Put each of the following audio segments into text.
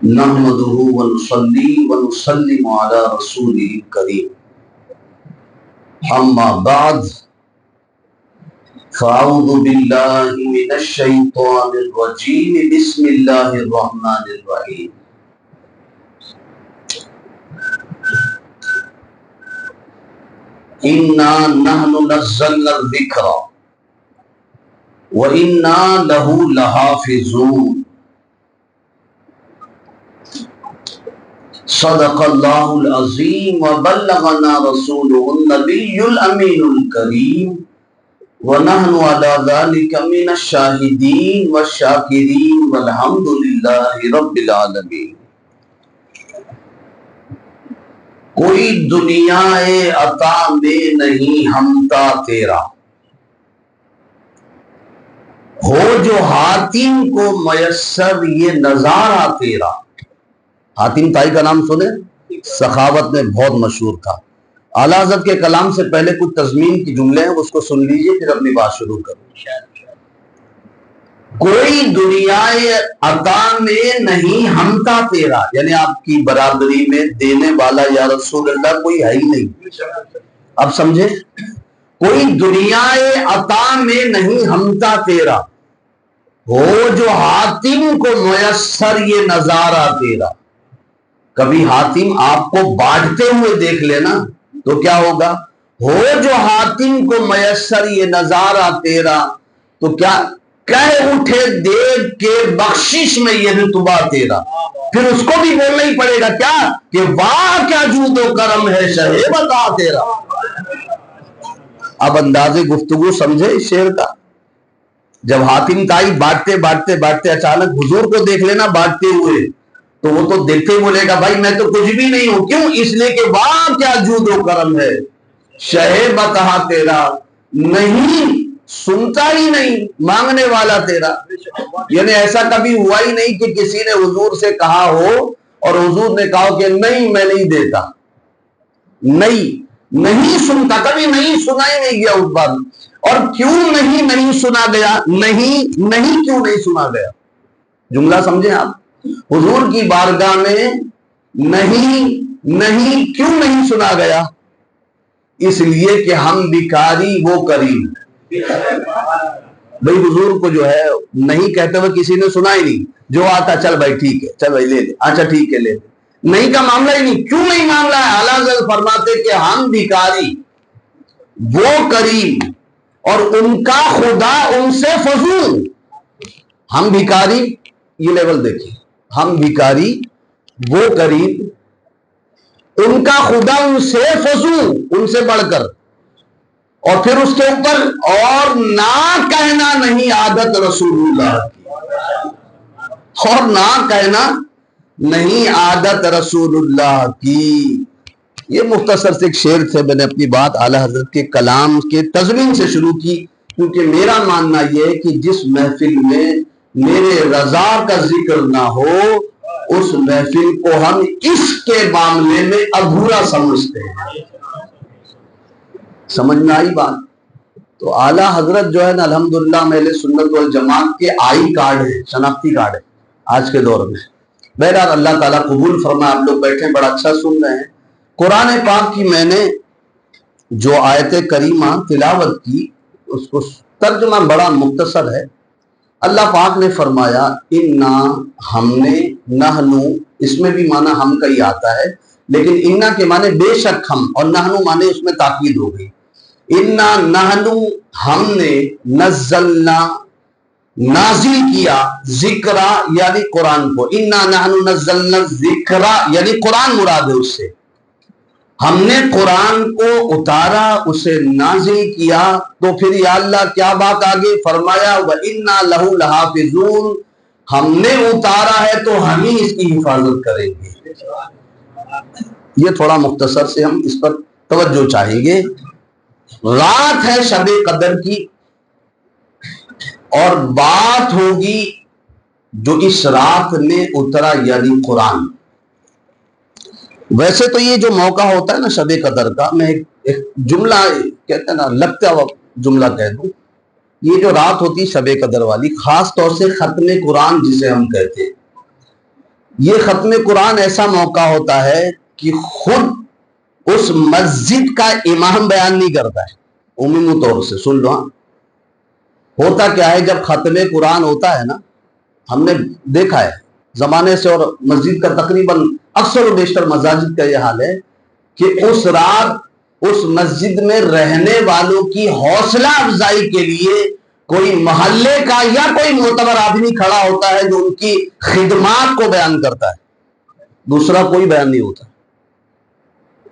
نحمده ونصلي ونسلم على رسوله الكريم اما بعد فاعوذ بالله من الشيطان الرجيم بسم الله الرحمن الرحيم انا نحن نزلنا الذکر وانا له لحافظون صدق اللہ العظیم وبلغنا رسوله النبی الامین الکریم ونحن على ذلك من الشاہدین والشاکرین والحمد للہ رب العالمین۔ کوئی دنیا عطا میں نہیں ہمتا تیرا، ہو جو حاتم کو میسر یہ نظارہ تیرا۔ حاتم طائی کا نام سنے، سخاوت میں بہت مشہور تھا۔ اعلیٰ حضرت کے کلام سے پہلے کچھ تضمین کی جملے ہیں، اس کو سن لیجئے پھر اپنی بات شروع کروں۔ کوئی دنیا عطا میں نہیں ہمتا تیرا، یعنی آپ کی برابری میں دینے والا یا رسول اللہ کوئی ہے ہی نہیں۔ اب سمجھے، کوئی دنیا عطا میں نہیں ہمتا تیرا، ہو جو حاتم کو میسر یہ نظارہ تیرا۔ کبھی حاتم آپ کو بانٹتے ہوئے دیکھ لینا تو کیا ہوگا، ہو جو حاتم کو میسر یہ نظارہ تیرا، تو کیا کہہ اٹھے دیکھ کے بخشش میں یہ رتبہ تیرا۔ پھر اس کو بھی بولنا ہی پڑے گا کیا کہ واہ کیا جود و کرم ہے شہے بتا تیرا۔ اب انداز گفتگو سمجھے اس شعر کا۔ جب حاتم طائی بانٹتے بانٹتے بانٹتے اچانک حضور کو دیکھ لینا بانٹتے ہوئے، تو وہ تو دیکھتے ہی بولے گا بھائی میں تو کچھ بھی نہیں ہوں، کیوں؟ اس لیے کہ واہ کیا جود و کرم ہے شہے بتا تیرا، نہیں سنتا ہی نہیں مانگنے والا تیرا۔ یعنی ایسا کبھی ہوا ہی نہیں کہ کسی نے حضور سے کہا ہو اور حضور نے کہا کہ نہیں میں نہیں دیتا، نہیں سنتا، کبھی نہیں سنا ہی نہیں گیا اس بات۔ اور کیوں نہیں سنا گیا، نہیں کیوں نہیں سنا گیا، جملہ سمجھیں آپ۔ حضور کی بارگاہ میں نہیں کیوں نہیں سنا گیا، اس لیے کہ ہم بھکاری وہ کریم۔ بھئی حضور کو جو ہے نہیں کہتے ہوئے کسی نے سنا ہی نہیں، جو آتا چل بھائی ٹھیک ہے، چل بھائی لے لے، اچھا ٹھیک ہے لے لے، نہیں کا معاملہ ہی نہیں۔ کیوں نہیں معاملہ ہے؟ اعلیٰ حضرت فرماتے کہ ہم بھکاری وہ کریم اور ان کا خدا ان سے فضول۔ ہم بھکاری، یہ لیول دیکھیں، ہم بھکاری وہ کریم، ان کا خدا ان سے فضول، ان سے بڑھ کر، اور پھر اس کے اوپر اور نہ کہنا نہیں عادت رسول اللہ کی، اور نہ کہنا نہیں عادت رسول اللہ کی۔ یہ مختصر سے ایک شعر تھے، میں نے اپنی بات اعلیٰ حضرت کے کلام کے تضمین سے شروع کی، کیونکہ میرا ماننا یہ ہے کہ جس محفل میں میرے رضا کا ذکر نہ ہو اس محفل کو ہم اس کے معاملے میں ادھورا سمجھتے ہیں۔ سمجھ میں آئی بات؟ تو اعلیٰ حضرت جو ہے نا الحمدللہ اہل سنت والجماعت کے آئی کارڈ ہے، شناختی کارڈ ہے آج کے دور میں۔ بہرحال اللہ تعالیٰ قبول فرمائے۔ آپ لوگ بیٹھے بڑا اچھا سن رہے ہیں۔ قرآن پاک کی میں نے جو آیت کریمہ تلاوت کی اس کو ترجمہ بڑا مختصر ہے۔ اللہ پاک نے فرمایا انا ہم نے، نحنو اس میں بھی معنی ہم کا ہی آتا ہے، لیکن انا کے معنی بے شک ہم، اور نحنو معنی اس میں تاکید ہو گئی۔ انا نحنو ہم نے، نزلنا نازل کیا، ذکرہ یعنی قرآن کو، انا نحنو نزلنا ذکرہ یعنی قرآن مراد ہے اس سے۔ ہم نے قرآن کو اتارا، اسے نازل کیا، تو پھر یا اللہ کیا بات آگے فرمایا وَإِنَّا لَهُ لَحَافِظُونَ، ہم نے اتارا ہے تو ہم ہی اس کی حفاظت کریں گے۔ یہ تھوڑا مختصر سے ہم اس پر توجہ چاہیں گے۔ رات ہے شب قدر کی اور بات ہوگی جو اس رات میں اترا یعنی قرآن۔ ویسے تو یہ جو موقع ہوتا ہے نا شب قدر کا، میں ایک جملہ کہتے ہیں نا لگتا ہوا جملہ کہہ دوں یہ جو رات ہوتی شب قدر والی، خاص طور سے ختم قرآن جسے ہم کہتے ہیں، یہ ختم قرآن ایسا موقع ہوتا ہے کہ خود اس مسجد کا امام بیان نہیں کرتا ہے، عمومی طور سے سن لو۔ ہوتا کیا ہے جب ختم قرآن ہوتا ہے نا، ہم نے دیکھا ہے زمانے سے، اور مسجد کا تقریباً اکثر و بیشتر مساجد کا یہ حال ہے کہ اس رات اس مسجد میں رہنے والوں کی حوصلہ افزائی کے لیے کوئی محلے کا یا کوئی معتبر آدمی کھڑا ہوتا ہے جو ان کی خدمات کو بیان کرتا ہے، دوسرا کوئی بیان نہیں ہوتا۔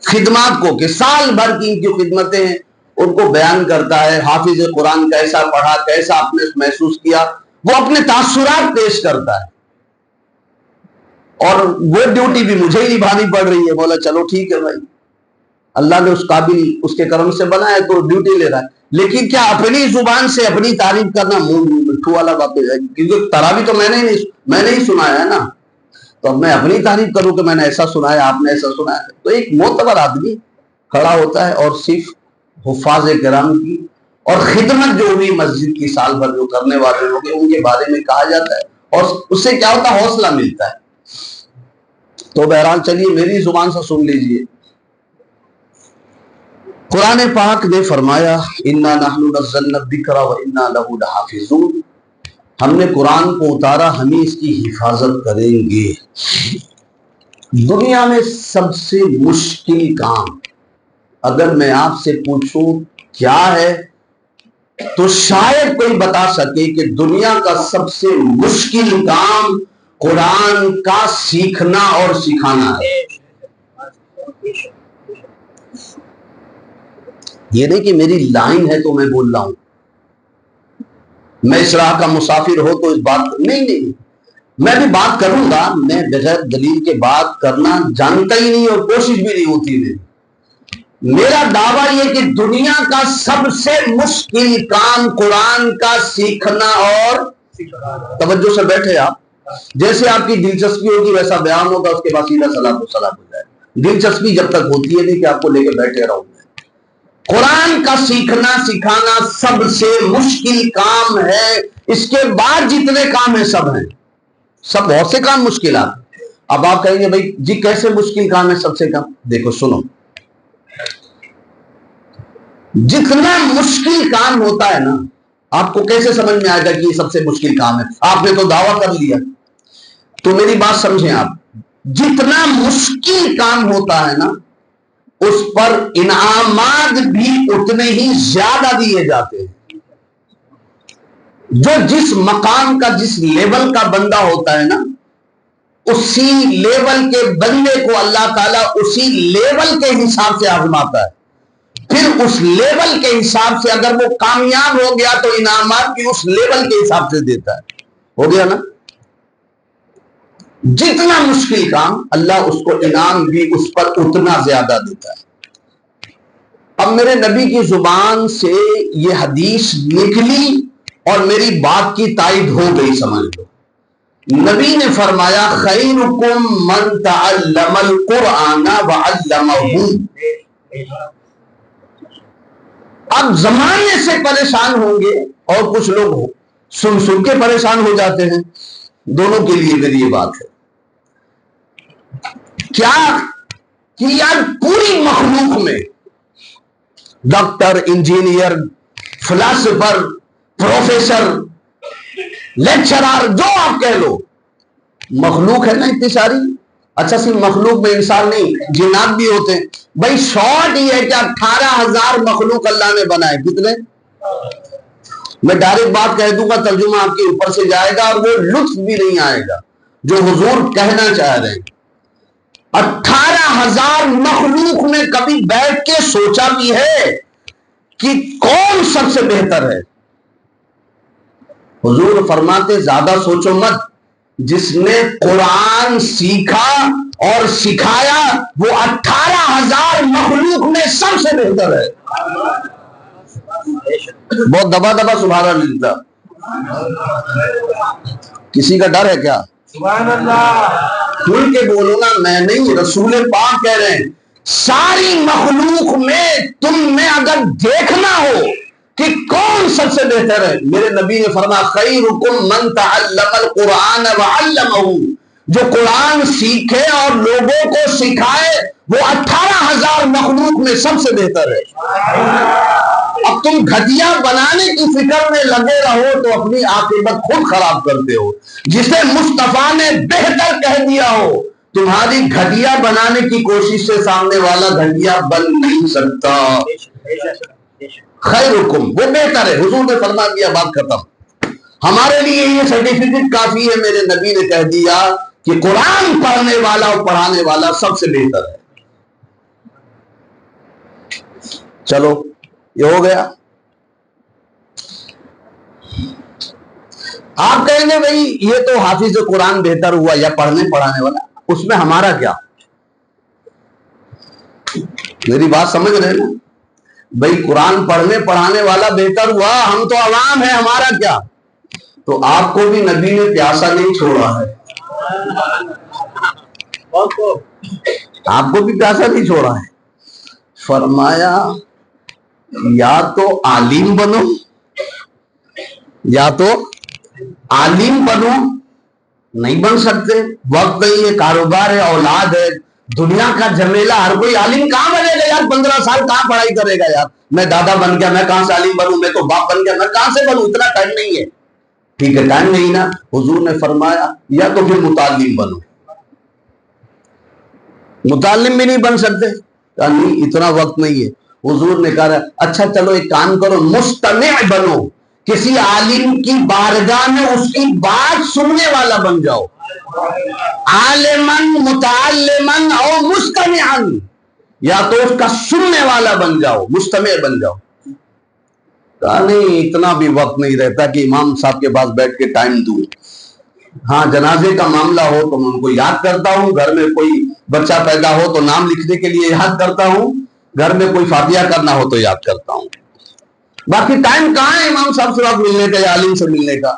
خدمات کو، کہ سال بھر کی ان کی خدمتیں ہیں، ان کو بیان کرتا ہے۔ حافظ قرآن کیسا پڑھا، کیسا آپ نے محسوس کیا، وہ اپنے تاثرات پیش کرتا ہے، اور وہ ڈیوٹی بھی مجھے ہی نبھانی پڑ رہی ہے۔ بولا چلو ٹھیک ہے بھائی، اللہ نے اس قابل اس کے کرم سے بنایا تو ڈیوٹی لے رہا ہے، لیکن کیا اپنی زبان سے اپنی تعریف کرنا منہ مٹھو والا بات ہے؟ کیونکہ تراویح تو میں نے ہی سنایا ہے نا، تو اب میں اپنی تعریف کروں کہ میں نے ایسا سنایا، آپ نے ایسا سنایا؟ تو ایک معتبر آدمی کھڑا ہوتا ہے اور صرف حفاظ کرام کی اور خدمت جو ہوئی مسجد کی سال بھر جو کرنے والے لوگ ہیں ان کے بارے میں کہا جاتا ہے، اور اس سے کیا ہوتا ہے؟ حوصلہ ملتا ہے۔ تو بہرحال چلیے میری زبان سے سن لیجئے۔ قرآن پاک نے فرمایا اِنَّا نَحْنُ نَزَّلْنَا الذِّكْرَ وَإِنَّا لَهُ لَحَافِظُونَ، ہم نے قرآن کو اتارا، ہم ہی اس کی حفاظت کریں گے۔ دنیا میں سب سے مشکل کام اگر میں آپ سے پوچھوں کیا ہے، تو شاید کوئی بتا سکے کہ دنیا کا سب سے مشکل کام قرآن کا سیکھنا اور سکھانا ہے۔ یہ نہیں کہ میری لائن ہے تو میں بول رہا ہوں، میں اس راہ کا مسافر ہو تو اس بات نہیں، میں بھی بات کروں گا، میں بغیر دلیل کے بات کرنا جانتا ہی نہیں اور کوشش بھی نہیں ہوتی میری۔ میرا دعویٰ یہ کہ دنیا کا سب سے مشکل کام قرآن کا سیکھنا اور توجہ سے بیٹھے آپ، جیسے آپ کی دلچسپی ہوگی ویسا بیان ہوگا، اس کے بعد سیدھا صلاۃ و سلام ہو جائے۔ دلچسپی جب تک ہوتی ہے نہیں کہ آپ کو لے کے بیٹھے رہوں گے۔ قرآن کا سیکھنا سکھانا سب سے مشکل کام ہے، اس کے بعد جتنے کام ہیں سب ہیں، سب بہت سے کام مشکلات۔ اب آپ کہیں گے بھائی جی کیسے مشکل کام ہے سب سے کم؟ دیکھو سنو، جتنا مشکل کام ہوتا ہے نا، آپ کو کیسے سمجھ میں آئے گا کہ یہ سب سے مشکل کام ہے؟ آپ نے تو دعویٰ کر لیا، تو میری بات سمجھیں آپ، جتنا مشکل کام ہوتا ہے نا اس پر انعامات بھی اتنے ہی زیادہ دیے جاتے ہیں۔ جو جس مقام کا جس لیول کا بندہ ہوتا ہے نا، اسی لیول کے بندے کو اللہ تعالیٰ اسی لیول کے حساب سے آزماتا ہے، پھر اس لیول کے حساب سے اگر وہ کامیاب ہو گیا تو انعامات بھی اس لیول کے حساب سے دیتا ہے۔ ہو گیا نا؟ جتنا مشکل کام اللہ اس کو انعام بھی اس پر اتنا زیادہ دیتا ہے۔ اب میرے نبی کی زبان سے یہ حدیث نکلی اور میری بات کی تائید ہو گئی، سمجھ لو۔ نبی نے فرمایا خیرکم من تعلم القرآن وعلمہ۔ اب زمانے سے پریشان ہوں گے اور کچھ لوگ سن کے پریشان ہو جاتے ہیں، دونوں کے لیے میری یہ بات ہے۔ کیا کہ یار پوری مخلوق میں doctor, engineer, philosopher, professor, lecturer, جو آپ کہہ لو، مخلوق ہے نا اتنی ساری۔ اچھا صرف مخلوق میں انسان نہیں، جنات بھی ہوتے ہیں۔ بھائی شارٹ یہ ہے کہ 18,000 مخلوق اللہ نے بنائے، کتنے؟ میں ڈائریکٹ بات کہہ دوں گا، ترجمہ آپ کے اوپر سے جائے گا اور وہ لطف بھی نہیں آئے گا جو حضور کہنا چاہ رہے ہیں۔ 18,000 مخلوق میں کبھی بیٹھ کے سوچا بھی ہے کہ کون سب سے بہتر ہے؟ حضور فرماتے زیادہ سوچو مت، جس نے قرآن سیکھا اور سکھایا وہ 18,000 مخلوق میں سب سے بہتر ہے۔ بہت دبا دبا سبحان اللہ، کسی کا ڈر ہے کیا؟ سبحان اللہ، کھل کے بولو نا، میں نہیں، رسول پاک کہہ رہے ہیں ساری مخلوق میں تم میں اگر دیکھنا ہو کہ کون سب سے بہتر ہے؟ میرے نبی نے فرمایا خیرکم من تعلم القرآن وعلمہ، جو قرآن سیکھے اور لوگوں کو سکھائے وہ 18,000 مخلوق میں سب سے بہتر ہے۔ اب تم گھٹیا بنانے کی فکر میں لگے رہو تو اپنی عاقبت خود خراب کرتے ہو۔ جسے مصطفیٰ نے بہتر کہہ دیا ہو، تمہاری گھٹیا بنانے کی کوشش سے سامنے والا گھٹیا بن نہیں سکتا۔ خیرکم وہ بہتر ہے، حضور نے فرما دیا، بات ختم۔ ہمارے لیے یہ سرٹیفکیٹ کافی ہے، میرے نبی نے کہہ دیا کہ قرآن پڑھنے والا اور پڑھانے والا سب سے بہتر ہے۔ چلو یہ ہو گیا۔ آپ کہیں گے بھائی یہ تو حافظ قرآن بہتر ہوا یا پڑھنے پڑھانے والا، اس میں ہمارا کیا؟ میری بات سمجھ رہے نا بھائی؟ قرآن پڑھنے پڑھانے والا بہتر ہوا، ہم تو عوام ہیں، ہمارا کیا؟ تو آپ کو بھی نبی نے پیاسا نہیں چھوڑا ہے، آپ کو بھی پیاسا نہیں چھوڑا ہے۔ فرمایا یا تو عالم بنو، یا تو عالم بنو، نہیں بن سکتے، وقت نہیں ہے، کاروبار ہے، اولاد ہے، دنیا کا جمیلہ، ہر کوئی عالم کہاں بنے گا یار؟ 15 سال کہاں پڑھائی کرے گا یار؟ میں دادا بن گیا، میں کہاں سے عالم بنوں؟ میں تو باپ بن گیا، میں کہاں سے بنوں؟ اتنا ٹائم نہیں ہے۔ ٹھیک ہے، ٹائم نہیں نا، حضور نے فرمایا یا تو پھر متعلم بنو۔ متعلم بھی نہیں بن سکتے، کہا نہیں اتنا وقت نہیں ہے۔ حضور نے کہا اچھا چلو ایک کام کرو، مستمع بنو، کسی عالم کی بارگاہ میں اس کی بات سننے والا بن جاؤ، عالمن متعلمن او مستمعن، یا تو اس کا سننے والا بن جاؤ، مستمع بن جاؤ۔ کہا نہیں اتنا بھی وقت نہیں رہتا کہ امام صاحب کے پاس بیٹھ کے ٹائم دوں۔ ہاں جنازے کا معاملہ ہو تو میں ان کو یاد کرتا ہوں، گھر میں کوئی بچہ پیدا ہو تو نام لکھنے کے لیے یاد کرتا ہوں، گھر میں کوئی فاتحہ کرنا ہو تو یاد کرتا ہوں۔ باقی ٹائم کہاں ہے امام صاحب سے وقت ملنے کا یا عالم سے ملنے کا؟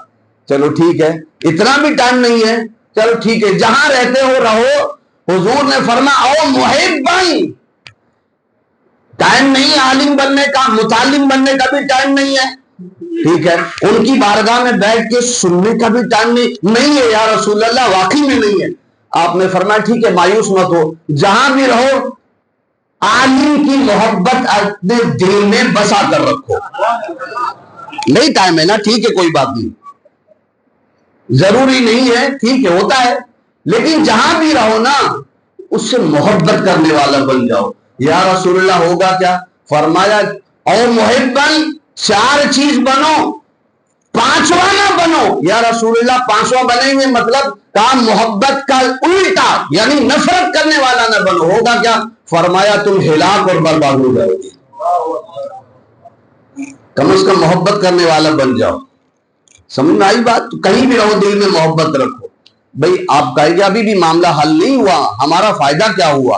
چلو ٹھیک ہے، اتنا بھی ٹائم نہیں ہے، چلو ٹھیک ہے، جہاں رہتے ہو رہو۔ حضور نے فرمایا او محبن، ٹائم نہیں عالم بننے کا، متعلم بننے کا بھی ٹائم نہیں ہے، ٹھیک ہے، ان کی بارگاہ میں بیٹھ کے سننے کا بھی ٹائم نہیں ہے یا رسول اللہ، واقعی میں نہیں ہے۔ آپ نے فرمایا ٹھیک ہے، مایوس مت ہو، جہاں بھی رہو عالم کی محبت اپنے دل میں بسا کر رکھو۔ نہیں ٹائم ہے نا، ٹھیک ہے، کوئی بات نہیں، ضروری نہیں ہے، ٹھیک ہے، ہوتا ہے، لیکن جہاں بھی رہو نا اس سے محبت کرنے والا بن جاؤ۔ یا رسول اللہ ہوگا کیا؟ فرمایا او محبن، 4 چیز بنو، 5واں نہ بنو۔ یا رسول اللہ 5واں بنیں گے مطلب کہا محبت کا الٹا، یعنی نفرت کرنے والا نہ بنو۔ ہوگا کیا؟ فرمایا تم ہلاک اور برباد ہو جاؤ گے، کم از کم محبت کرنے والا بن جاؤ۔ سمجھ میں آئی بات؟ کہیں بھی رہو دل میں محبت رکھو۔ بھئی آپ کہیں گے ابھی بھی معاملہ حل نہیں ہوا، ہمارا فائدہ کیا ہوا؟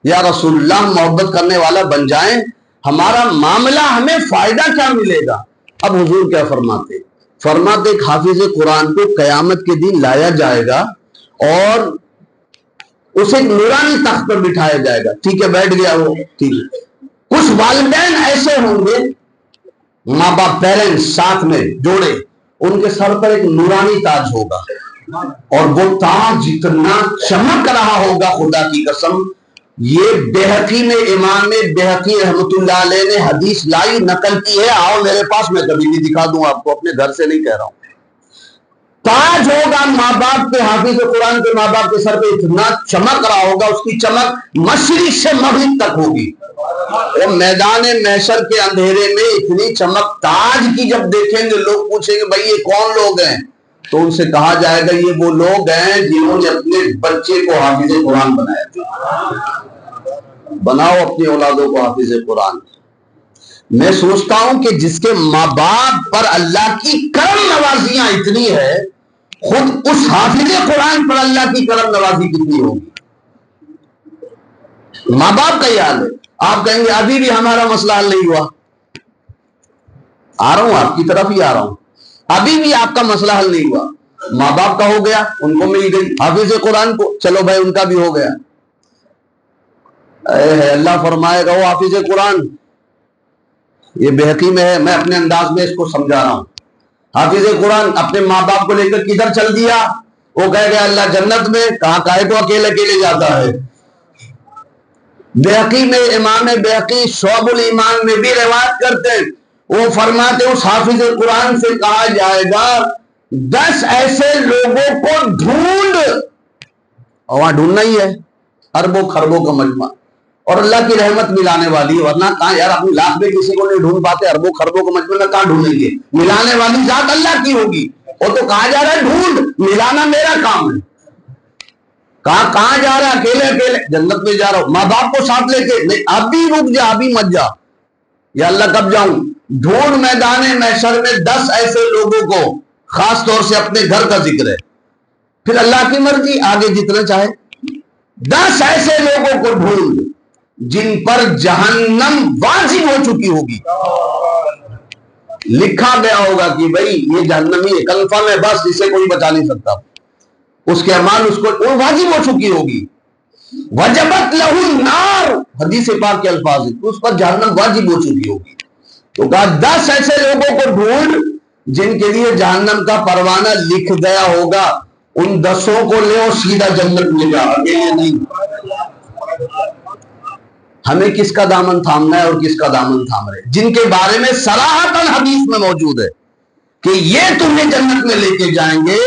یا رسول اللہ محبت کرنے والا بن جائیں، ہمارا معاملہ، ہمیں فائدہ کیا ملے گا؟ اب حضور کیا فرماتے؟ فرماتے ایک حافظ قرآن کو قیامت کے دن لایا جائے گا اور اسے ایک نورانی تخت پر بٹھایا جائے گا، ٹھیک ہے، بیٹھ گیا وہ، ٹھیک ہے۔ کچھ والدین ایسے ہوں گے، ماں باپ، پیرنٹس ساتھ میں جوڑے، ان کے سر پر ایک نورانی تاج ہوگا اور وہ تاج اتنا چمک رہا ہوگا، خدا کی قسم۔ یہ بہقی نے، امام بہقی رحمت اللہ علیہ نے حدیث لائی، نقل کی ہے، آؤ میرے پاس، میں کبھی بھی دکھا دوں آپ کو، اپنے گھر سے نہیں کہہ رہا ہوں۔ تاج ہوگا ماں باپ کے، حافظ قرآن کے ماں باپ کے سر پہ اتنا چمک رہا ہوگا، اس کی چمک مشرق سے مغرب تک ہوگی۔ اور میدان محشر کے اندھیرے میں اتنی چمک تاج کی جب دیکھیں گے، لوگ پوچھیں گے بھائی یہ کون لوگ ہیں؟ تو ان سے کہا جائے گا یہ وہ لوگ ہیں جنہوں نے اپنے بچے کو حافظ قرآن بنایا۔ بناؤ اپنی اولادوں کو حافظ قرآن۔ میں سوچتا ہوں کہ جس کے ماں باپ پر اللہ کی کرم نوازیاں اتنی ہے، خود اس حافظ قرآن پر اللہ کی کرم نوازی کتنی ہوگی؟ ماں باپ کا ہی حال ہے۔ آپ کہیں گے ابھی بھی ہمارا مسئلہ حل نہیں ہوا، آ رہا ہوں آپ کی طرف ہی آ رہا ہوں، ابھی بھی آپ کا مسئلہ حل نہیں ہوا۔ ماں باپ کا ہو گیا، ان کو مل گئی، حافظ قرآن کو چلو بھائی ان کا بھی ہو گیا۔ اللہ فرمائے گا وہ حافظ قرآن یہ بحقی میں ہے، میں اپنے انداز میں اس کو سمجھا رہا ہوں۔ حافظ قرآن اپنے ماں باپ کو لے کر کدھر چل دیا؟ وہ کہہ گیا اللہ جنت میں، کہاں کہے تو اکیلے اکیلے جاتا ہے۔ بحقی میں امام بحقی شعب الایمان میں بھی روایت کرتے ہیں، وہ فرماتے اس حافظ قرآن سے کہا جائے گا 10 ایسے لوگوں کو ڈھونڈ، اور وہاں ڈھونڈنا ہی ہے، اربوں خربوں کا مجمع، اور اللہ کی رحمت ملانے والی ہے، ورنہ کہاں یار اپنی لاکھ میں کسی کو نہیں ڈھونڈ پاتے، اربوں خربوں کا مجمع میں کہاں ڈھونڈیں گے؟ ملانے والی ذات اللہ کی ہوگی، وہ تو کہا جا رہا ہے ڈھونڈ، ملانا میرا کام ہے۔ کہاں جا رہا ہے؟ اکیلے اکیلے جنت میں جا رہا ہوں، ماں باپ کو ساتھ لے کے نہیں، ابھی رک جا، ابھی مت جا، یا اللہ کب جاؤں؟ ڈھونڈ میدان محشر میں 10 ایسے لوگوں کو، خاص طور سے اپنے گھر کا ذکر ہے، پھر اللہ کی مرضی آگے جتنا چاہے، 10 ایسے لوگوں کو ڈھونڈ جن پر جہنم واجب ہو چکی ہوگی، لکھا گیا ہوگا کہ بھئی یہ جہنمی ہے، کنفرم ہے، بس اسے کوئی بچا نہیں سکتا، اس کے اعمال اس کو وہ واجب ہو چکی ہوگی، وجبت لہ النار، حدیث پاک کے الفاظ ہیں، اس پر جہنم واجب ہو چکی ہوگی۔ تو کہا 10 ایسے لوگوں کو ڈھونڈ جن کے لیے جہنم کا پروانہ لکھ گیا ہوگا، ان 10 کو لے اور سیدھا جنت میں جا، اکیلے نہیں۔ ہمیں کس کا دامن تھامنا ہے اور کس کا دامن تھام رہے؟ جن کے بارے میں صراحتاً حدیث میں موجود ہے کہ یہ تمہیں جنت میں لے کے جائیں گے،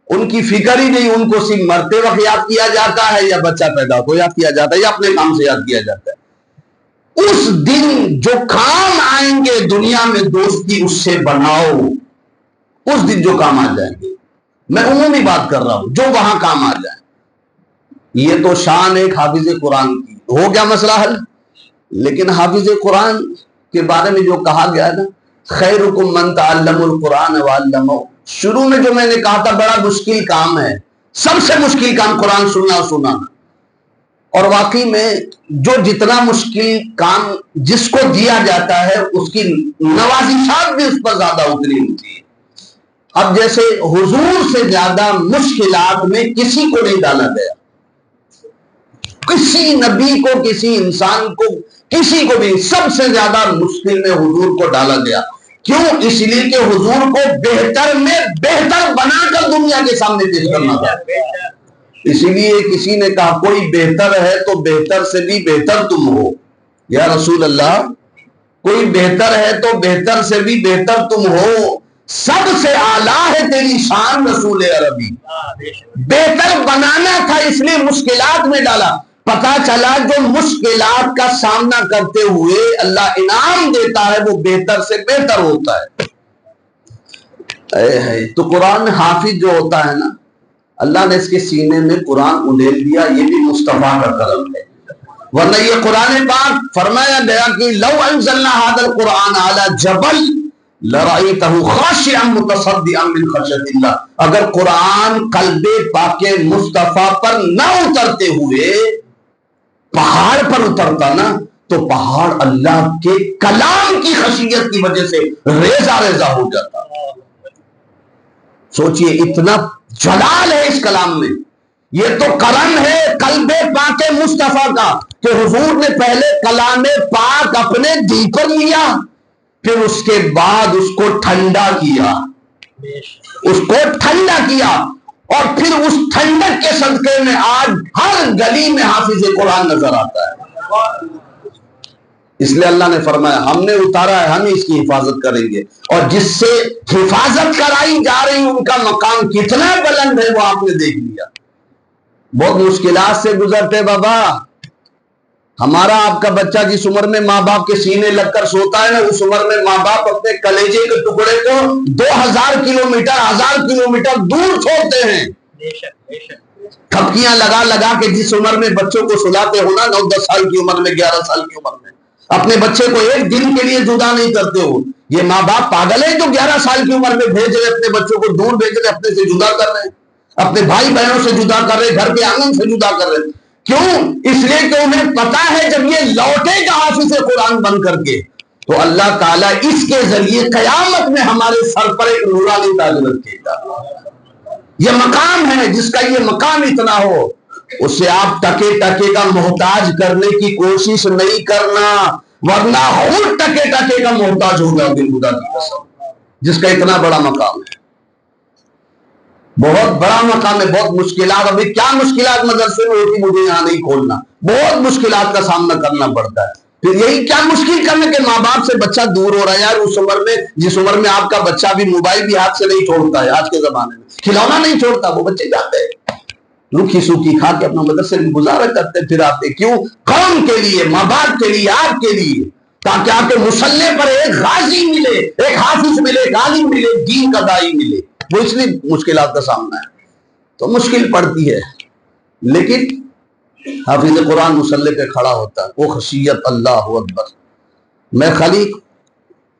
ان کی فکر ہی نہیں، ان کو صرف مرتے وقت یاد کیا جاتا ہے، یا بچہ پیدا ہو یاد کیا جاتا ہے، یا اپنے کام سے یاد کیا جاتا ہے۔ اس دن جو کام آئیں گے دنیا میں دوستی اس سے بناؤ، اس دن جو کام آ جائیں گے، میں عمومی بات کر رہا ہوں، جو وہاں کام آ جائیں۔ یہ تو شان ایک حافظ قرآن کی، ہو گیا مسئلہ حل۔ لیکن حافظ قرآن کے بارے میں جو کہا گیا نا، خیرکم من تعلم القرآن وعلمہ، شروع میں جو میں نے کہا تھا بڑا مشکل کام ہے، سب سے مشکل کام قرآن سننا اور سنانا، اور واقعی میں جو جتنا مشکل کام جس کو دیا جاتا ہے اس کی نوازشات بھی اس پر زیادہ اتنی ہوتی ہے۔ اب جیسے حضور سے زیادہ مشکلات میں کسی کو نہیں ڈالا گیا، کسی نبی کو، کسی انسان کو، کسی کو بھی سب سے زیادہ مشکل میں حضور کو ڈالا گیا۔ کیوں؟ اس لیے کہ حضور کو بہتر میں بہتر بنا کر دنیا کے سامنے پیش کرنا تھا۔ اسی لیے کسی نے کہا کوئی بہتر ہے تو بہتر سے بھی بہتر تم ہو، یا رسول اللہ کوئی بہتر ہے تو بہتر سے بھی بہتر تم ہو، سب سے اعلیٰ ہے تیری شان رسول عربی، بہتر بنانا تھا اس لیے مشکلات میں ڈالا۔ پتا چلا جو مشکلات کا سامنا کرتے ہوئے اللہ انعام دیتا ہے وہ بہتر سے بہتر ہوتا ہے۔ تو قرآن حافظ جو ہوتا ہے نا، اللہ نے اس کے سینے میں قرآن اندھیل دیا، یہ بھی مصطفیٰ کا کرم ہے، ورنہ یہ قرآن پاک فرمایا گیا کہ لو انزلنا هذا القرآن على جبل لرأيته خاشعا متصدعا من خشية اللہ، اگر قرآن قلب پاک مصطفیٰ پر نہ اترتے ہوئے پہاڑ پر اترتا نا تو پہاڑ اللہ کے کلام کی خشیت کی وجہ سے ریزہ ریزہ ہو جاتا۔ سوچئے اتنا جلال ہے اس کلام میں، یہ تو کرم ہے قلب پاک مصطفیٰ کا کہ حضور نے پہلے کلام پاک اپنے دل پر لیا، پھر اس کے بعد اس کو ٹھنڈا کیا، اس کو ٹھنڈا کیا، اور پھر اس ٹھنڈک کے صدقے میں آج ہر گلی میں حافظ قرآن نظر آتا ہے۔ اس لیے اللہ نے فرمایا ہم نے اتارا ہے، ہم اس کی حفاظت کریں گے، اور جس سے حفاظت کرائی جا رہی ان کا مقام کتنا بلند ہے وہ آپ نے دیکھ لیا۔ بہت مشکلات سے گزرتے بابا، ہمارا آپ کا بچہ جس عمر میں ماں باپ کے سینے لگ کر سوتا ہے نا، اس عمر میں ماں باپ اپنے کلیجے کے ٹکڑے کو 2000 کلومیٹر 1000 کلومیٹر دور چھوڑتے ہیں، تھپکیاں لگا لگا کے جس عمر میں بچوں کو سلاتے ہو نا، 9-10 سال کی عمر میں، 11 سال کی عمر میں، اپنے بچے کو ایک دن کے لیے جدا نہیں کرتے ہو۔ یہ ماں باپ پاگل ہیں جو 11 سال کی عمر میں بھیج رہے اپنے بچوں کو، دور بھیج رہے، اپنے سے جدا کر رہے ہیں، اپنے بھائی بہنوں سے جدا کر رہے، گھر کے آنگن سے جدا کر رہے۔ کیوں؟ اس لیے کہ انہیں پتا ہے جب یہ لوٹے گا حافظ قرآن بن کر کے تو اللہ تعالیٰ اس کے ذریعے قیامت میں ہمارے سر پر ایک نورانی تاج رکھے گا۔ یہ مقام ہے، جس کا یہ مقام اتنا ہو، اسے آپ ٹکے ٹکے کا محتاج کرنے کی کوشش نہیں کرنا، ورنہ خود ٹکے ٹکے کا محتاج ہو گیا خدا کی قسم، جس کا اتنا بڑا مقام ہے، بہت بڑا مقام ہے، بہت مشکلات. ابھی کیا مشکلات مدرسے میں ہوتی مجھے یہاں نہیں کھولنا، بہت مشکلات کا سامنا کرنا پڑتا ہے. پھر یہی کیا مشکل کرنے کہ ماں باپ سے بچہ دور ہو رہا ہے. یار اس عمر میں، جس عمر میں آپ کا بچہ بھی موبائل بھی ہاتھ سے نہیں چھوڑتا ہے، آج کے زمانے میں کھلونا نہیں چھوڑتا، وہ بچے جاتے ہیں روکھی سوکھی کھا کے اپنا مدرسے میں گزارا کرتے پھر آتے. کیوں؟ قوم کے لیے، ماں باپ کے لیے، آپ کے لیے، تاکہ آپ کے مسلح پر ایک غازی ملے، ایک حافظ ملے، ایک عالم ملے، دین کا داعی ملے. وہ اس لیے مشکلات کا سامنا ہے تو مشکل پڑتی ہے. لیکن حافظ قرآن مسلح پہ کھڑا ہوتا ہے، وہ خشیت اللہ اکبر. میں خالی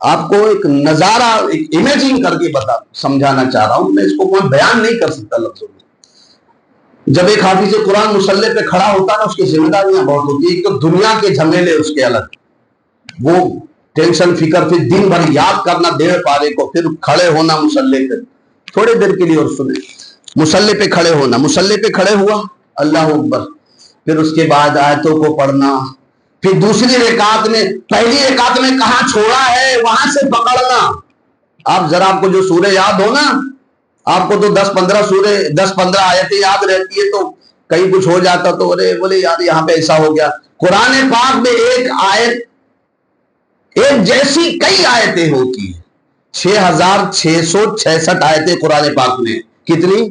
آپ کو ایک نظارہ، ایک امیجنگ کر کے سمجھانا چاہ رہا ہوں، میں اس کو کوئی بیان نہیں کر سکتا لفظوں میں. جب ایک حافظ قرآن مسلح پہ کھڑا ہوتا ہے نا، اس کی ذمہ داریاں بہت ہوتی ہیں. ایک تو دنیا کے جھمیلے اس کے الگ، وہ ٹینشن فکر، پھر دن بھر یاد کرنا 1.5 پارے کو، پھر کھڑے ہونا مسلح پہ تھوڑے دیر کے لیے. اور سنیں، مسلح پہ کھڑے ہونا، مسلح پہ کھڑے ہوا، اللہ اکبر، پھر اس کے بعد آیتوں کو پڑھنا، پھر دوسری رکعت میں، پہلی رکعت میں کہاں چھوڑا ہے وہاں سے پکڑنا. آپ ذرا، آپ کو جو سورہ یاد ہو نا، آپ کو تو 10-15 سورے، 10-15 آیتیں یاد رہتی ہے، تو کہیں کچھ ہو جاتا تو ارے بولے یار یہاں پہ ایسا ہو گیا. قرآن پاک میں ایک آیت، ایک جیسی کئی آیتیں ہوتی ہیں. 6666 آیتیں قرآن پاک میں. کتنی؟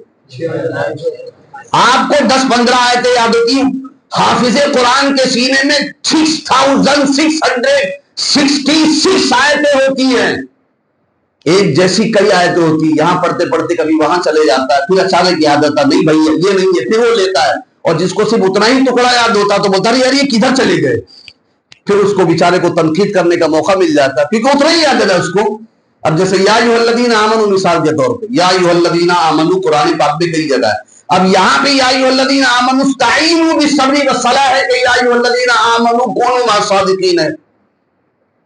آپ کو 10-15 آیتیں یاد ہوتی ہیں، حافظ قرآن کے سینے میں 6666 آیتیں ہوتی ہیں. ایک جیسی کئی آیتیں ہوتی ہیں. یہاں پڑھتے پڑھتے کبھی وہاں چلے جاتا ہے، پھر اچانک یاد آتا نہیں بھائی یہ نہیں ہے، پھر وہ لیتا ہے. اور جس کو صرف اتنا ہی ٹکڑا یاد ہوتا تو بولتا یار یہ کدھر چلے گئے، پھر اس کو بیچارے کو تنقید کرنے کا موقع مل جاتا ہے کیونکہ اتنا ہی یاد ہے اس کو. اب جیسے یا ایھا الذین آمنوا مثال کے طور پہ، یا ایھا الذین آمنوا قرآن پاک میں کئی جگہ ہے. اب یہاں پہ یا ایھا الذین آمنوا استعینوا بالصبر والصلاۃ ہے کہ یا ایھا الذین آمنوا کونوا مع الصادقین ہے.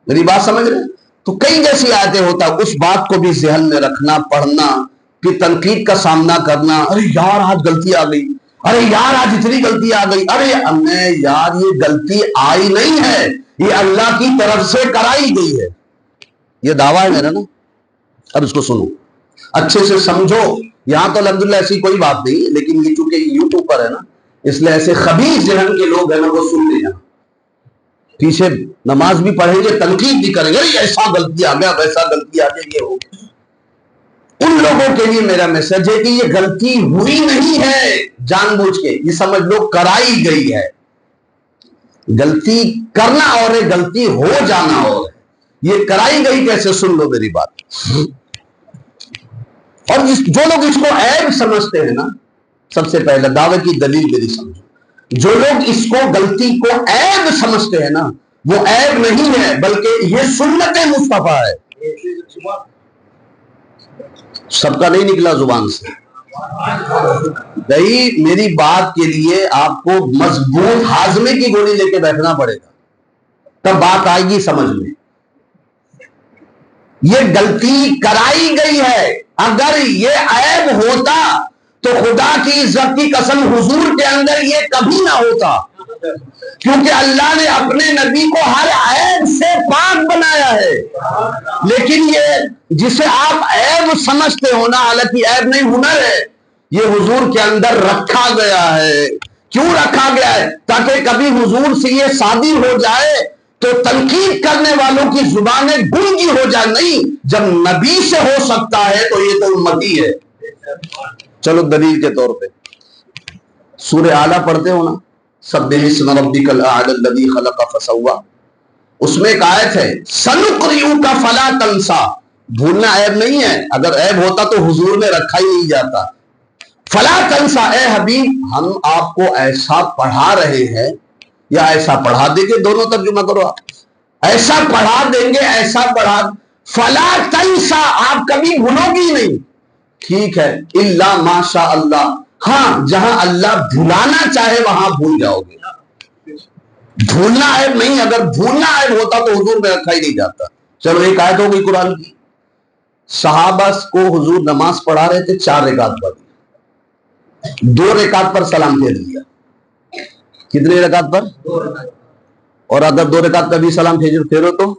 میری بات سمجھ رہے ہیں؟ تو کئی جیسی آیتیں ہوتا ہے. اس بات کو بھی ذہن میں رکھنا، پڑھنا، پھر تنقید کا سامنا کرنا. ارے یار آج غلطی آ گئی، ارے یار آج اتنی غلطی آ گئی، ارے میں یار یہ غلطی آئی نہیں ہے، یہ اللہ کی طرف سے کرائی گئی ہے. یہ دعویٰ ہے میرا نا. اب اس کو سنو، اچھے سے سمجھو. یہاں تو الحمدللہ ایسی کوئی بات نہیں، لیکن یہ چونکہ یوٹیوب پر ہے نا، اس لیے ایسے خبیث ذہن کے لوگ ہیں نا، وہ سن لیں. پیچھے نماز بھی پڑھیں گے، تنقید بھی کریں گے، ایسا غلطی آ گیا، ویسا غلطی آ گیا، یہ ہو گیا. ان لوگوں کے لیے میرا میسج ہے کہ یہ غلطی ہوئی نہیں ہے جان بوجھ کے، یہ سمجھ لو کرائی گئی ہے. غلطی کرنا اور ہے، غلطی ہو جانا اور ہے. یہ کرائی گئی کیسے؟ سن لو میری بات. اور جو لوگ اس کو عیب سمجھتے ہیں نا، سب سے پہلے دعوے کی دلیل میری سمجھو. جو لوگ اس کو غلطی کو عیب سمجھتے ہیں نا، وہ عیب نہیں ہے بلکہ یہ سنت مصطفیٰ ہے. سب کا نہیں نکلا زبان سے بھائی. میری بات کے لیے آپ کو مضبوط ہاضمے کی گولی لے کے بیٹھنا پڑے گا، تب بات آئے گی سمجھ میں. یہ غلطی کرائی گئی ہے. اگر یہ عیب ہوتا تو خدا کی عزت کی قسم حضور کے اندر یہ کبھی نہ ہوتا، کیونکہ اللہ نے اپنے نبی کو ہر عیب سے پاک بنایا ہے. لیکن یہ جسے آپ عیب سمجھتے ہو نا، حالانکہ عیب نہیں ہنر ہے، یہ حضور کے اندر رکھا گیا ہے. کیوں رکھا گیا ہے؟ تاکہ کبھی حضور سے یہ صادر ہو جائے تو تنقید کرنے والوں کی زبانیں گونگی ہو جائے. نہیں، جب نبی سے ہو سکتا ہے تو یہ تو امتی ہے. چلو دلیل کے طور پہ سورہ اعلیٰ پڑھتے ہو نا، سبح اسم ربک الاعلی الذی خلق فسوی. اس میں ایک آیت ہے سنقرئک فلا تنسیٰ. بھولنا عیب نہیں ہے، اگر عیب ہوتا تو حضور میں رکھا ہی نہیں جاتا. فلا تنسیٰ، اے حبیب ہم آپ کو ایسا پڑھا رہے ہیں یا ایسا پڑھا دیں گے، دونوں ترجمہ کرو آپ. ایسا پڑھا دیں گے، ایسا پڑھا، فلا تنسیٰ آپ کبھی بھولو گی نہیں. ٹھیک ہے، الا ماشاء اللہ، ہاں جہاں اللہ بھلانا چاہے وہاں بھول جاؤ گے. بھولنا عیب نہیں، اگر بھولنا عیب ہوتا تو حضور میں رکھا ہی نہیں جاتا. چلو ایک آیت ہو گئی قرآن کی. صحابہ کو حضور نماز پڑھا رہے تھے، 4 رکعت پڑھی، 2 رکعت پر سلام پھیر دیا. کتنے رکعت پر؟ اور اگر 2 رکعت کبھی سلام پھیرو تو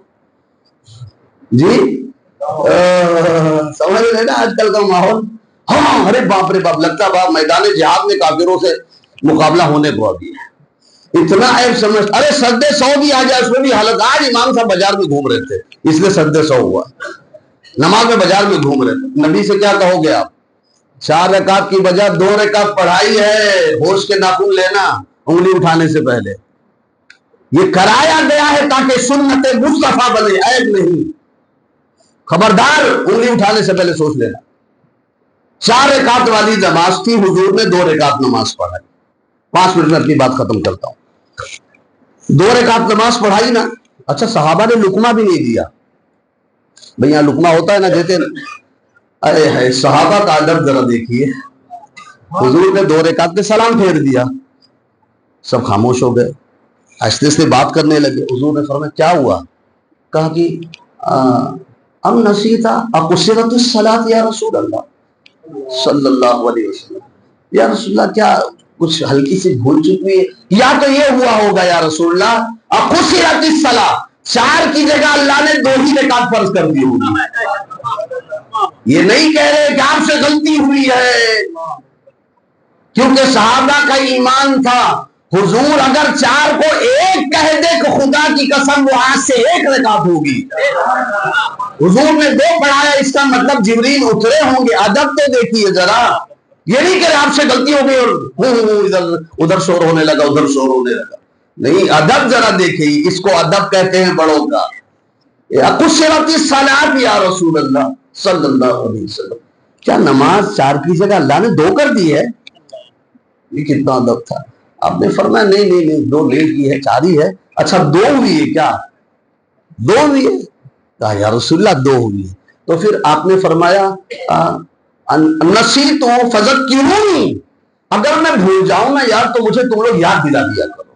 جی سمجھ رہے نا آج کل کا ماحول. ہاں ارے باپ رے باپ, لگتا باپ میدان جہاد میں کافروں سے مقابلہ ہونے کو ابھی ہے. اتنا عیب سمجھ, ارے سجدے 100 بھی آ جائے اس میں بھی حالت. آج امام صاحب بازار میں گھوم رہے تھے اس لیے سجدے 100 ہوا, نماز میں بازار میں گھوم رہے تھے. نبی سے کیا کہو گے آپ؟ 4 رکعت کی بجائے 2 رکعت پڑھائی ہے. ہوش کے ناخن لینا انگلی اٹھانے سے پہلے, یہ کرایا گیا ہے تاکہ سنت مصطفیٰ بنے, عیب نہیں. خبردار انگلی اٹھانے سے پہلے سوچ لینا. 4 رکعت والی نماز تھی, حضور نے 2 رکعت نماز پڑھائی. 5 منٹ میں اپنی بات ختم کرتا ہوں. 2 رکعت نماز پڑھائی نا. اچھا صحابہ نے لقمہ بھی نہیں دیا بھئی, یہاں لقمہ ہوتا ہے نا, دیتے نا. ارے ہے صحابہ کا ادب ذرا دیکھیے. حضور نے 2 رکعت میں سلام پھیر دیا, سب خاموش ہو گئے, آہستہ سے بات کرنے لگے. حضور نے فرمایا کیا ہوا؟ کہا کہ ام نسیتا اقصرت الصلاۃ یا رسول اللہ صلی اللہ علیہ وسلم, یا رسول اللہ کیا کچھ ہلکی سی بھول چکی ہے؟ یا تو یہ ہوا ہوگا یا رسول اللہ اقصرت الصلاۃ, 4 کی جگہ اللہ نے 2 ہی رکعت فرض کر دی ہوگی. یہ نہیں کہہ رہے کہ آپ سے غلطی ہوئی ہے, کیونکہ صحابہ کا ایمان تھا. حضور اگر 4 کو 1 کہہ دے کہ خدا کی قسم وہ آج سے 1 رکعت ہوگی. حضور نے 2 پڑھایا, اس کا مطلب جبریل اترے ہوں گے. ادب تو دیکھیے ذرا, یہ نہیں کہ آپ سے غلطی ہو گئی اور ادھر شور ہونے لگا ادھر شور ہونے لگا. نہیں, ادب ذرا دیکھیے, اس کو ادب کہتے ہیں بڑوں کا. اقصرت الصلاۃ یا رسول اللہ صلی اللہ علیہ وسلم, کیا نماز 4 کی جگہ اللہ نے 2 کر دی ہے؟ یہ کتنا ادب تھا. آپ نے فرمایا نہیں 2 نہیں کی ہے, 4 ہی ہے. اچھا 2 ہوئی ہے کیا؟ 2 ہوئی ہے. کہا یا رسول اللہ 2 ہوئی ہے. تو پھر آپ نے فرمایا نسیت فذکرونی, اگر میں بھول جاؤں نا یار تو مجھے تم لوگ یاد دلا دیا کرو.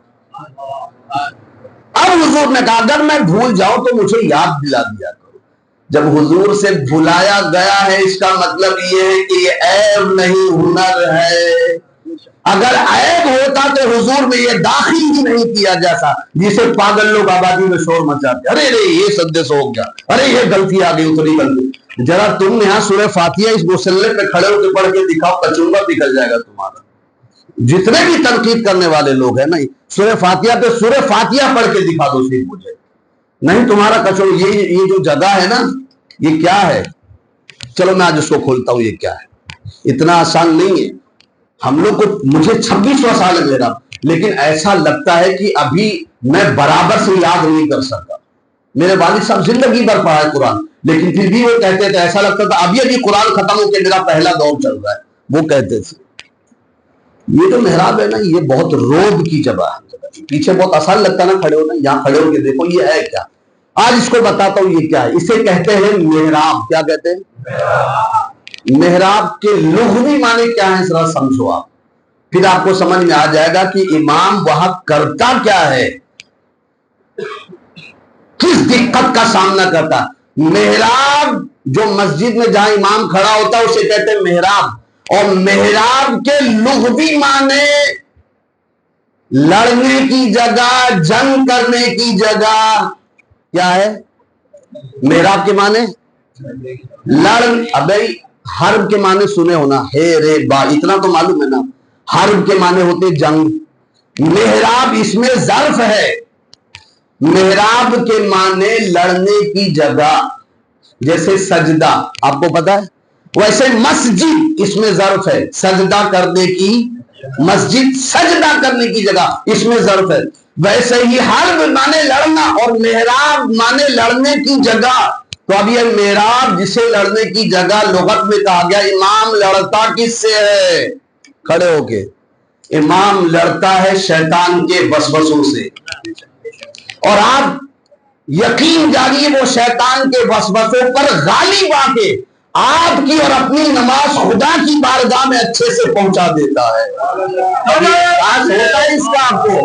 اب حضور نے کہا اگر میں بھول جاؤں تو مجھے یاد دلا دیا کرو. جب حضور سے بھلایا گیا ہے اس کا مطلب یہ ہے کہ یہ عیب نہیں, ہنر ہے. اگر عیب ہوتا تو حضور میں یہ داخل ہی نہیں کیا جیسا جسے پاگل لوگ آبادی میں شور مچاتے. ارے یہ سجدے سے ہو گیا, ارے یہ غلطی آ گئی اتنی غلطی. ذرا تم یہاں سورہ فاتحہ اس مسلے پہ کھڑے ہو کے پڑھ کے دکھاؤ, کچنبا نکل جائے گا تمہارا. جتنے بھی تنقید کرنے والے لوگ ہیں نا, سورہ فاتحہ پہ سورہ فاتحہ پڑھ کے دکھا دو صرف مجھے. نہیں تمہارا کچو, یہ جو جگہ ہے نا یہ کیا ہے؟ چلو میں آج اس کو کھولتا ہوں, یہ کیا ہے. اتنا آسان نہیں ہے. ہم لوگ کو, مجھے 26واں سال ہے میرا, لیکن ایسا لگتا ہے کہ ابھی میں برابر سے یاد نہیں کر سکتا. میرے والد صاحب زندگی بھر پڑھا ہے قرآن, لیکن پھر بھی وہ کہتے تھے, ایسا لگتا تھا ابھی قرآن ختم ہو کے میرا پہلا دور چل رہا ہے. وہ کہتے تھے یہ جو محراب ہے نا یہ بہت روب کی جگہ ہے. پیچھے بہت آسان لگتا ہے نا کھڑے ہونا, یہاں کھڑے ہو کے دیکھو یہ ہے کیا. آج اس کو بتاتا ہوں یہ کیا ہے. اسے کہتے ہیں محراب. کیا کہتے ہیں؟ محراب کے لغوی معنی کیا ہے ذرا سمجھو آپ, پھر آپ کو سمجھ میں آ جائے گا کہ امام وہاں کرتا کیا ہے, کس دقت کا سامنا کرتا. محراب جو مسجد میں جہاں امام کھڑا ہوتا ہے اسے کہتے ہیں محراب. اور محراب کے لغوی معنی لڑنے کی جگہ, جنگ کرنے کی جگہ. کیا ہے محراب کے معنی؟ لڑ. ابے حرب کے معنی سنے ہونا, ہے رے با, اتنا تو معلوم ہے نا. حرب کے معنی ہوتے جنگ. محراب اس میں ظرف ہے. محراب کے معنی لڑنے کی جگہ, جیسے سجدہ آپ کو پتا ہے, ویسے مسجد اس میں ظرف ہے. سجدہ کرنے کی مسجد, سجدہ کرنے کی جگہ اس میں ظرف ہے. ویسے ہی حرب معنی لڑنا اور محراب معنی لڑنے کی جگہ. تو اب یہ محراب جسے لڑنے کی جگہ لغت میں کہا گیا. امام لڑتا کس سے ہے؟ کھڑے ہو کے امام لڑتا ہے شیطان کے وسوسوں سے. اور آپ یقین جانیے وہ شیطان کے وسوسوں پر غالب آ کے آپ کی اور اپنی نماز خدا کی بارگاہ میں اچھے سے پہنچا دیتا ہے. آج ہوتا ہے اس کا آپ کو.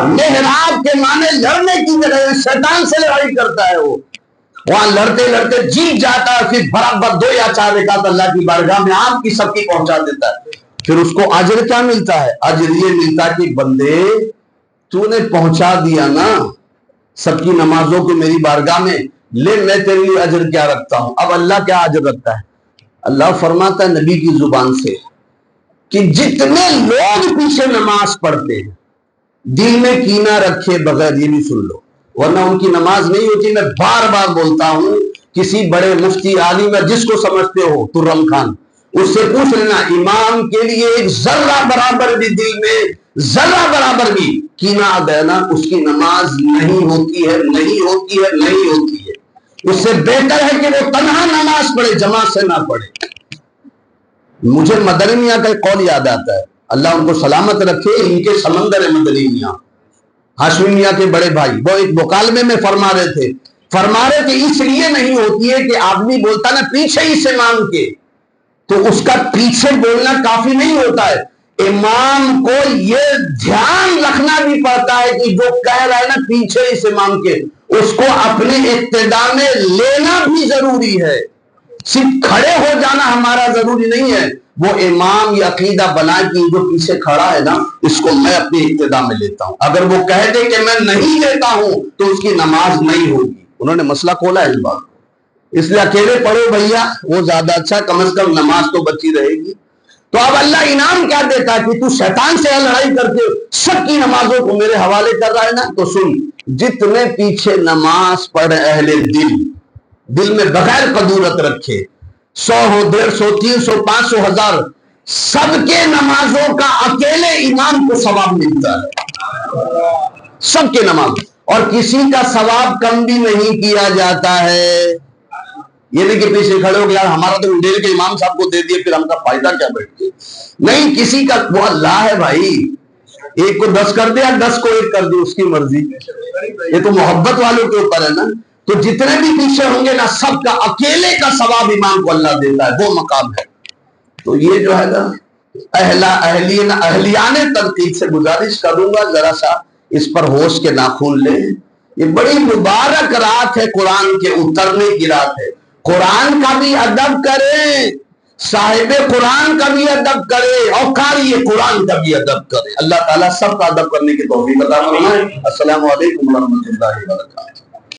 محراب کے معنی لڑنے کی جگہ, شیطان سے لڑائی کرتا ہے وہ, وہاں لڑتے لڑتے جیت جاتا ہے. پھر برابر 2 یا 4 رکعت اللہ کی بارگاہ میں آپ کی سب کی پہنچا دیتا ہے. پھر اس کو اجر کیا ملتا ہے؟ اجر یہ ملتا ہے کہ بندے تو نے پہنچا دیا نا سب کی نمازوں کو میری بارگاہ میں، لے میں تیرے لیے اجر کیا رکھتا ہوں۔ اب اللہ کیا اجر رکھتا ہے؟ اللہ فرماتا ہے نبی کی زبان سے کہ جتنے لوگ پیچھے نماز پڑھتے ہیں دل میں کینہ رکھے بغیر، یہ بھی سن لو، ورنہ ان کی نماز نہیں ہوتی۔ میں بار بار بولتا ہوں، کسی بڑے مفتی عالم جس کو سمجھتے ہو ترم خان، اس سے پوچھ لینا امام کے لیے ایک ذرہ برابر بھی دل میں ذرہ برابر بھی کینہ آ گیا نا، اس کی نماز نہیں ہوتی ہے، نہیں ہوتی ہے، نہیں ہوتی ہے۔ اس سے بہتر ہے کہ وہ تنہا نماز پڑھے، جماعت سے نہ پڑھے۔ مجھے مدنی میاں کا ایک قول یاد آتا ہے، اللہ ان کو سلامت رکھے، ان کے سمندر ہے مدنی میاں، ہاشمی میاں کے بڑے بھائی، وہ ایک مکالمے میں فرما رہے تھے اس لیے نہیں ہوتی ہے کہ آدمی بولتا نا پیچھے ہی سے مانگ کے، تو اس کا پیچھے بولنا کافی نہیں ہوتا ہے، امام کو یہ دھیان رکھنا بھی پڑتا ہے کہ جو کہہ رہا ہے نا پیچھے ہی سے مانگ کے، اس کو اپنے اقتداء میں لینا بھی ضروری ہے۔ صرف کھڑے ہو جانا ہمارا ضروری نہیں ہے، وہ امام یہ عقیدہ بنا کہ جو پیچھے کھڑا ہے نا اس کو میں اپنی اقتداء میں لیتا ہوں، اگر وہ کہہ دے کہ میں نہیں لیتا ہوں تو اس کی نماز نہیں ہوگی۔ انہوں نے مسئلہ کھولا ہے اس بات، اس لیے اکیلے پڑھو بھیا، وہ زیادہ اچھا، کم از کم نماز تو بچی رہے گی۔ تو اب اللہ انعام کیا دیتا ہے کہ تو شیطان سے لڑائی کر کے سب کی نمازوں کو میرے حوالے کر رہا ہے نا، تو سن، جتنے پیچھے نماز پڑھ اہل دل میں بغیر قدورت رکھے، 100 ہو، 150، 300، 500، 1000، سب کے نمازوں کا اکیلے امام کو ثواب ملتا ہے، سب کے نماز، اور کسی کا ثواب کم بھی نہیں کیا جاتا ہے۔ یہ نہیں کہ پیچھے کھڑے ہو گیا ہمارا تو انڈیل کے امام صاحب کو دے دیے پھر ہم کا فائدہ کیا بیٹھ کے، نہیں، کسی کا، وہ اللہ ہے بھائی، ایک کو 10 کر دیا، 10 کو 1 کر دی، اس کی مرضی، یہ تو محبت والوں کے اوپر ہے نا۔ تو جتنے بھی پیچھے ہوں گے نا سب کا اکیلے کا ثواب امام کو اللہ دیتا ہے، وہ مقام ہے۔ تو یہ جو ہے نا اہلیان تنقید سے گزارش کروں گا ذرا سا اس پر ہوش کے ناخن لیں۔ یہ بڑی مبارک رات ہے، قرآن کے اترنے کی رات ہے، قرآن کا بھی ادب کریں، صاحب قرآن کا بھی ادب کرے، اور قاری قرآن کا بھی ادب کرے۔ اللہ تعالیٰ سب کا ادب کرنے کی توفیق عطا فرمائے۔ السلام علیکم ورحمۃ اللہ وبرکاتہ۔